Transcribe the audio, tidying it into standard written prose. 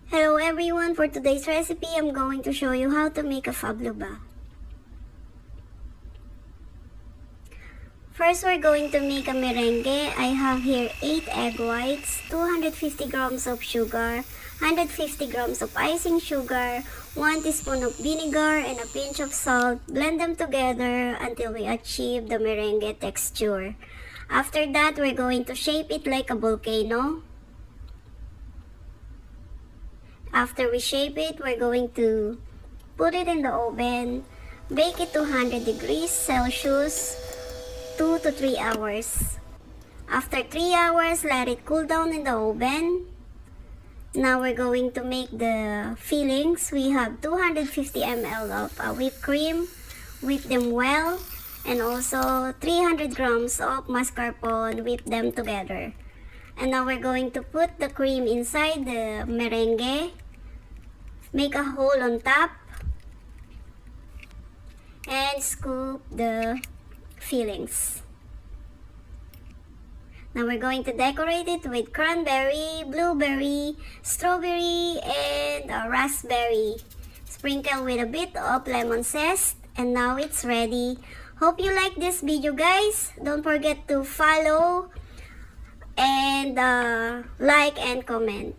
Hello everyone, for today's recipe, I'm going to show you how to make a pavlova. First, we're going to make a merengue. I have here 8 egg whites, 250 grams of sugar, 150 grams of icing sugar, 1 teaspoon of vinegar, and a pinch of salt. Blend them together until we achieve the merengue texture. After that, we're going to shape it like a volcano. After we shape it, we're going to put it in the oven. Bake it to 100 degrees Celsius, 2 to 3 hours. After 3 hours, let it cool down in the oven. Now we're going to make the fillings. We have 250 ml of whipped cream. Whip them well. And also 300 grams of mascarpone. Whip them together. And now we're going to put the cream inside the merengue. Make a hole on top. And scoop the fillings. Now we're going to decorate it with cranberry, blueberry, strawberry, and raspberry. Sprinkle with a bit of lemon zest. And now it's ready. Hope you like this video, guys. Don't forget to follow and like and comment.